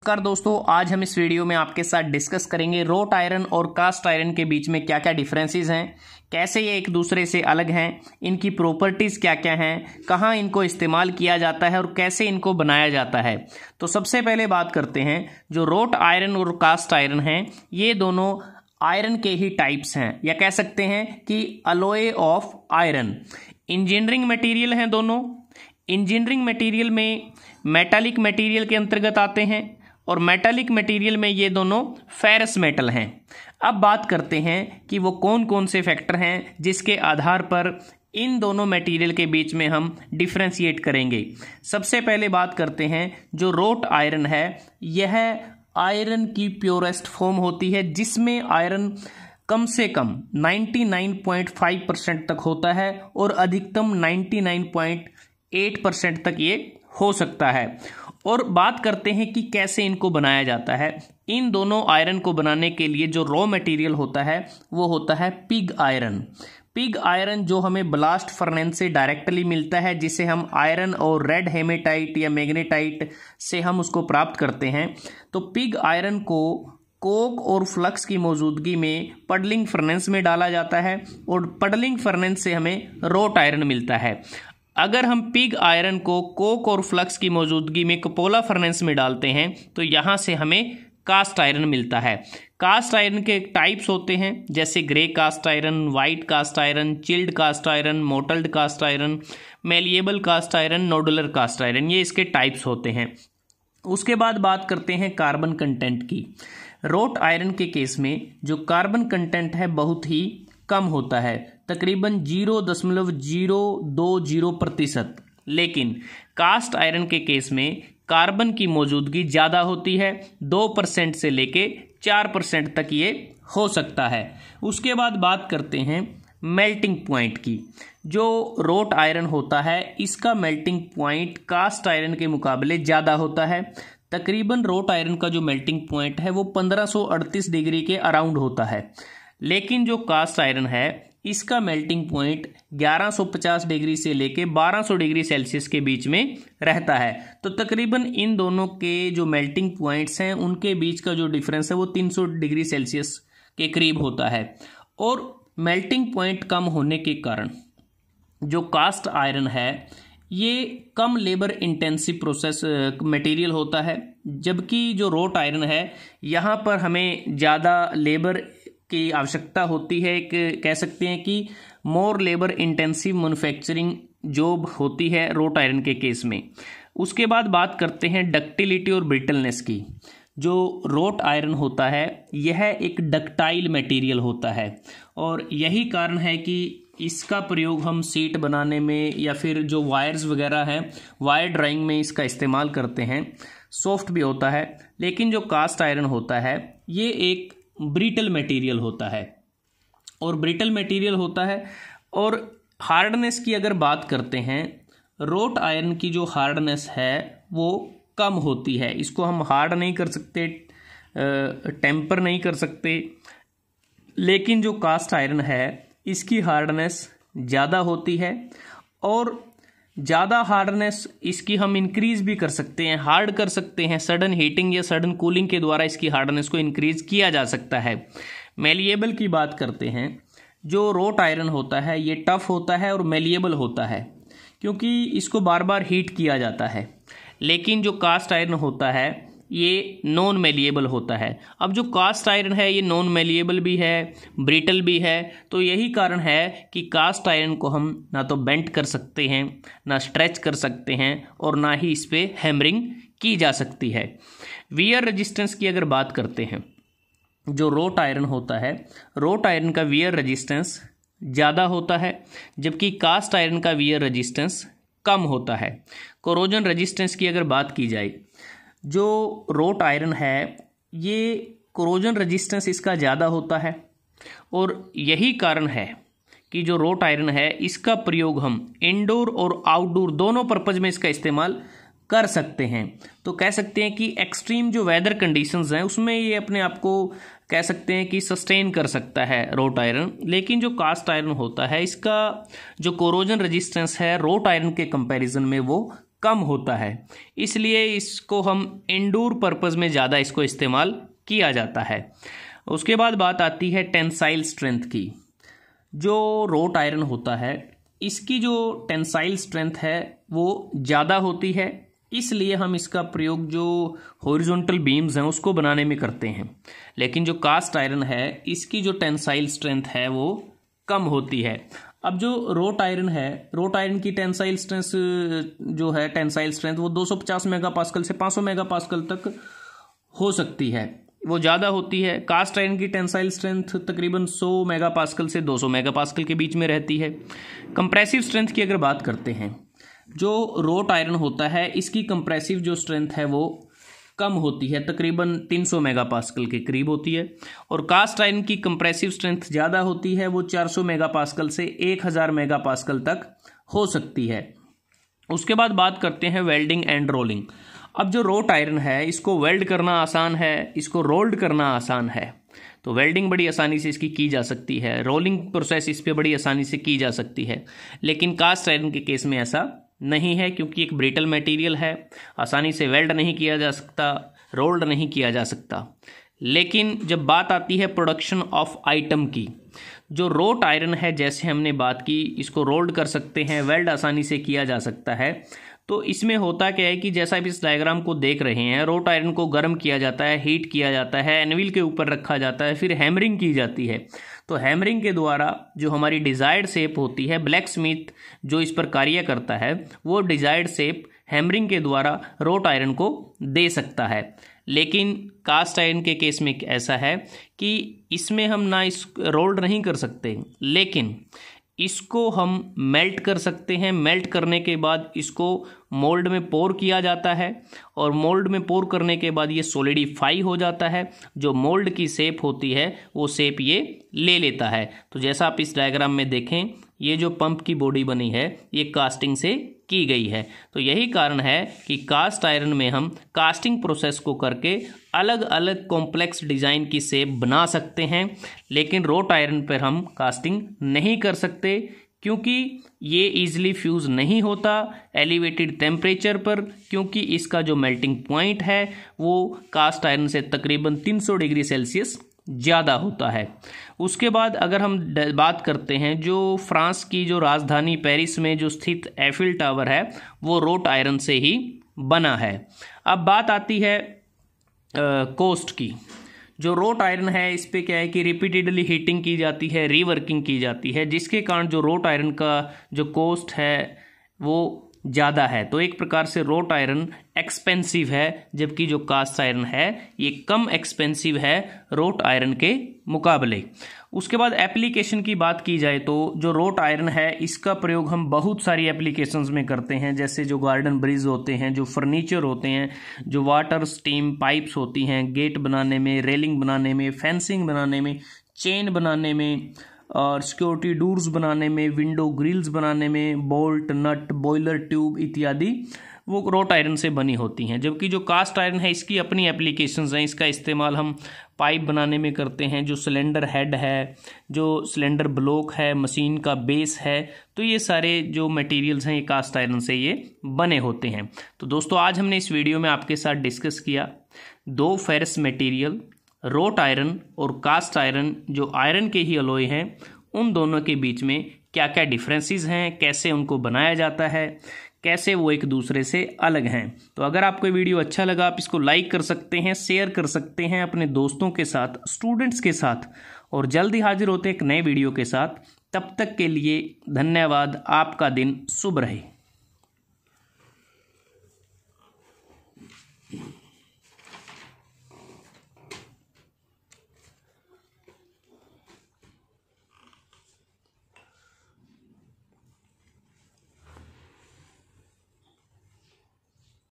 नमस्कार दोस्तों, आज हम इस वीडियो में आपके साथ डिस्कस करेंगे रोट आयरन और कास्ट आयरन के बीच में क्या क्या डिफरेंसेस हैं, कैसे ये एक दूसरे से अलग हैं, इनकी प्रॉपर्टीज़ क्या क्या हैं, कहाँ इनको इस्तेमाल किया जाता है और कैसे इनको बनाया जाता है। तो सबसे पहले बात करते हैं, जो रोट आयरन और कास्ट आयरन हैं ये दोनों आयरन के ही टाइप्स हैं, या कह सकते हैं कि alloy of iron. Engineering material हैं दोनों। इंजीनियरिंग मटेरियल में मेटालिक मटेरियल के अंतर्गत आते हैं और मेटालिक मटेरियल में ये दोनों फेरस मेटल हैं। अब बात करते हैं कि वो कौन कौन से फैक्टर हैं जिसके आधार पर इन दोनों मटेरियल के बीच में हम डिफ्रेंशिएट करेंगे। सबसे पहले बात करते हैं, जो रोट आयरन है यह आयरन की प्योरेस्ट फॉर्म होती है, जिसमें आयरन कम से कम 99.5% तक होता है और अधिकतम 99.8% तक ये हो सकता है। और बात करते हैं कि कैसे इनको बनाया जाता है। इन दोनों आयरन को बनाने के लिए जो रॉ मटेरियल होता है वो होता है पिग आयरन। पिग आयरन जो हमें ब्लास्ट फर्नेस से डायरेक्टली मिलता है, जिसे हम आयरन और रेड हेमेटाइट या मैग्नेटाइट से हम उसको प्राप्त करते हैं। तो पिग आयरन को कोक और फ्लक्स की मौजूदगी में पडलिंग फर्नेस में डाला जाता है और पडलिंग फर्नेस से हमें रोट आयरन मिलता है। अगर हम पिग आयरन को कोक और फ्लक्स की मौजूदगी में कपोला फर्नेस में डालते हैं तो यहाँ से हमें कास्ट आयरन मिलता है। कास्ट आयरन के टाइप्स होते हैं, जैसे grey cast iron, white cast iron, chilled cast iron, mottled cast iron, malleable cast iron, nodular cast iron, ये इसके टाइप्स होते हैं। उसके बाद बात करते हैं कार्बन कंटेंट की। रोट आयरन के केस में जो कार्बन कंटेंट है बहुत ही कम होता है, तकरीबन 0.020%। लेकिन कास्ट आयरन के केस में कार्बन की मौजूदगी ज़्यादा होती है, 2% से लेके 4% तक ये हो सकता है। उसके बाद बात करते हैं मेल्टिंग पॉइंट की। जो रोट आयरन होता है इसका मेल्टिंग पॉइंट कास्ट आयरन के मुकाबले ज़्यादा होता है। तकरीबन रोट आयरन का जो मेल्टिंग पॉइंट है वो 1538 डिग्री के अराउंड होता है, लेकिन जो कास्ट आयरन है इसका मेल्टिंग पॉइंट 1150 डिग्री से लेके 1200 डिग्री सेल्सियस के बीच में रहता है। तो तकरीबन इन दोनों के जो मेल्टिंग पॉइंट्स हैं उनके बीच का जो डिफरेंस है वो 300 डिग्री सेल्सियस के करीब होता है। और मेल्टिंग पॉइंट कम होने के कारण जो कास्ट आयरन है ये कम लेबर इंटेंसिव प्रोसेस मटेरियल होता है, जबकि जो रोट आयरन है यहाँ पर हमें ज़्यादा लेबर की आवश्यकता होती है। एक कह सकते हैं कि मोर लेबर इंटेंसिव मैन्युफैक्चरिंग जॉब होती है रोट आयरन के केस में। उसके बाद बात करते हैं डक्टिलिटी और ब्रिटलनेस की। जो रोट आयरन होता है यह एक डक्टाइल मटेरियल होता है और यही कारण है कि इसका प्रयोग हम सीट बनाने में या फिर जो वायर्स वगैरह हैं वायर ड्राइंग में इसका इस्तेमाल करते हैं। सॉफ्ट भी होता है, लेकिन जो कास्ट आयरन होता है ये एक ब्रिटल मटेरियल होता है और ब्रिटल मटेरियल होता है। और हार्डनेस की अगर बात करते हैं, रोट आयरन की जो हार्डनेस है वो कम होती है। इसको हम हार्ड नहीं कर सकते, टेम्पर नहीं कर सकते, लेकिन जो कास्ट आयरन है इसकी हार्डनेस ज़्यादा होती है और ज़्यादा हार्डनेस इसकी हम इंक्रीज़ भी कर सकते हैं, हार्ड कर सकते हैं। सडन हीटिंग या सडन कूलिंग के द्वारा इसकी हार्डनेस को इंक्रीज़ किया जा सकता है। मेलिएबल की बात करते हैं, जो रोट आयरन होता है ये टफ होता है और मेलिएबल होता है क्योंकि इसको बार बार हीट किया जाता है, लेकिन जो कास्ट आयरन होता है ये नॉन मेलिएबल होता है। अब जो कास्ट आयरन है ये नॉन मेलिएबल भी है, ब्रिटल भी है, तो यही कारण है कि कास्ट आयरन को हम ना तो बेंट कर सकते हैं, ना स्ट्रेच कर सकते हैं और ना ही इस पर हैमरिंग की जा सकती है। वियर रेजिस्टेंस की अगर बात करते हैं, जो रोट आयरन होता है, रोट आयरन का वियर रेजिस्टेंस ज़्यादा होता है, जबकि कास्ट आयरन का वियर रेजिस्टेंस कम होता है। कोरोजन रेजिस्टेंस की अगर बात की जाए, जो रोट आयरन है ये कोरोजन रेजिस्टेंस इसका ज़्यादा होता है और यही कारण है कि जो रोट आयरन है इसका प्रयोग हम इंडोर और आउटडोर दोनों पर्पज़ में इसका इस्तेमाल कर सकते हैं। तो कह सकते हैं कि एक्सट्रीम जो वेदर कंडीशंस हैं उसमें ये अपने आप को कह सकते हैं कि सस्टेन कर सकता है रोट आयरन। लेकिन जो कास्ट आयरन होता है इसका जो कोरोजन रेजिस्टेंस है रोट आयरन के कंपैरिजन में वो कम होता है, इसलिए इसको हम इंडोर पर्पज़ में ज़्यादा इसको इस्तेमाल किया जाता है। उसके बाद बात आती है टेंसाइल स्ट्रेंथ की। जो रोट आयरन होता है इसकी जो टेंसाइल स्ट्रेंथ है वो ज़्यादा होती है, इसलिए हम इसका प्रयोग जो हॉरिजॉन्टल बीम्स हैं उसको बनाने में करते हैं। लेकिन जो कास्ट आयरन है इसकी जो टेंसाइल स्ट्रेंथ है वो कम होती है। अब जो रोट आयरन है, रोट आयरन की टेंसाइल स्ट्रेंथ जो है, टेंसाइल स्ट्रेंथ वो 250 मेगापास्कल से 500 मेगापास्कल तक हो सकती है, वो ज़्यादा होती है। कास्ट आयरन की टेंसाइल स्ट्रेंथ तकरीबन 100 मेगापास्कल से 200 मेगापास्कल के बीच में रहती है। कंप्रेसिव स्ट्रेंथ की अगर बात करते हैं, जो रोट आयरन होता है इसकी कंप्रेसिव जो स्ट्रेंथ है वो कम होती है, तकरीबन 300 मेगापास्कल के करीब होती है। और कास्ट आयरन की कंप्रेसिव स्ट्रेंथ ज़्यादा होती है, वो 400 मेगापास्कल से 1000 मेगापास्कल तक हो सकती है। उसके बाद बात करते हैं वेल्डिंग एंड रोलिंग। अब जो रोट आयरन है इसको वेल्ड करना आसान है, इसको रोल्ड करना आसान है। तो वेल्डिंग बड़ी आसानी से इसकी की जा सकती है, रोलिंग प्रोसेस इस पर बड़ी आसानी से की जा सकती है। लेकिन कास्ट आयरन के केस में ऐसा नहीं है, क्योंकि एक ब्रिटल मटेरियल है, आसानी से वेल्ड नहीं किया जा सकता, रोल्ड नहीं किया जा सकता। लेकिन जब बात आती है प्रोडक्शन ऑफ आइटम की, जो रोट आयरन है जैसे हमने बात की, इसको रोल्ड कर सकते हैं, वेल्ड आसानी से किया जा सकता है। तो इसमें होता क्या है कि जैसा आप इस डायग्राम को देख रहे हैं, रोट आयरन को गर्म किया जाता है, हीट किया जाता है, एनविल के ऊपर रखा जाता है, फिर हैमरिंग की जाती है। तो हैमरिंग के द्वारा जो हमारी डिज़ायर्ड शेप होती है, ब्लैक स्मिथ जो इस पर कार्य करता है वो डिज़ायर्ड शेप हैमरिंग के द्वारा रोट आयरन को दे सकता है। लेकिन कास्ट आयरन के केस में ऐसा है कि इसमें हम ना इस रोल्ड नहीं कर सकते, लेकिन इसको हम मेल्ट कर सकते हैं। मेल्ट करने के बाद इसको मोल्ड में पोर किया जाता है, और मोल्ड में पोर करने के बाद ये सॉलिडिफाई हो जाता है। जो मोल्ड की शेप होती है वो शेप ये ले लेता है। तो जैसा आप इस डायग्राम में देखें, ये जो पंप की बॉडी बनी है ये कास्टिंग से की गई है। तो यही कारण है कि कास्ट आयरन में हम कास्टिंग प्रोसेस को करके अलग अलग कॉम्प्लेक्स डिज़ाइन की शेप बना सकते हैं, लेकिन रोट आयरन पर हम कास्टिंग नहीं कर सकते, क्योंकि ये ईजिली फ्यूज़ नहीं होता एलिवेटेड टेम्परेचर पर, क्योंकि इसका जो मेल्टिंग पॉइंट है वो कास्ट आयरन से तकरीबन 300 डिग्री सेल्सियस ज़्यादा होता है। उसके बाद अगर हम बात करते हैं, जो फ्रांस की जो राजधानी पेरिस में जो स्थित एफिल टावर है वो रोट आयरन से ही बना है। अब बात आती है कोस्ट की। जो रोट आयरन है इस पे क्या है कि रिपीटेडली हीटिंग की जाती है, रीवर्किंग की जाती है, जिसके कारण जो रोट आयरन का जो कॉस्ट है वो ज़्यादा है। तो एक प्रकार से रोट आयरन एक्सपेंसिव है, जबकि जो कास्ट आयरन है ये कम एक्सपेंसिव है रोट आयरन के मुकाबले। उसके बाद एप्लीकेशन की बात की जाए तो जो रोट आयरन है इसका प्रयोग हम बहुत सारी एप्लीकेशंस में करते हैं, जैसे जो गार्डन ब्रिज होते हैं, जो फर्नीचर होते हैं, जो वाटर स्टीम पाइप्स होती हैं, गेट बनाने में, रेलिंग बनाने में, फेंसिंग बनाने में, चेन बनाने में, और सिक्योरिटी डोर्स बनाने में, विंडो ग्रिल्स बनाने में, बोल्ट नट बॉयलर ट्यूब इत्यादि वो रोट आयरन से बनी होती हैं। जबकि जो कास्ट आयरन है इसकी अपनी एप्लीकेशंस हैं, इसका इस्तेमाल हम पाइप बनाने में करते हैं, जो सिलेंडर हेड है, जो सिलेंडर ब्लॉक है, मशीन का बेस है, तो ये सारे जो मटेरियल्स हैं ये कास्ट आयरन से ये बने होते हैं। तो दोस्तों आज हमने इस वीडियो में आपके साथ डिस्कस किया दो फेरस मटेरियल, रोट आयरन और कास्ट आयरन, जो आयरन के ही अलॉय हैं, उन दोनों के बीच में क्या क्या डिफरेंसेस हैं, कैसे उनको बनाया जाता है, कैसे वो एक दूसरे से अलग हैं। तो अगर आपको वीडियो अच्छा लगा आप इसको लाइक कर सकते हैं, शेयर कर सकते हैं अपने दोस्तों के साथ, स्टूडेंट्स के साथ, और जल्दी हाजिर होते एक नए वीडियो के साथ। तब तक के लिए धन्यवाद। आपका दिन शुभ रहे।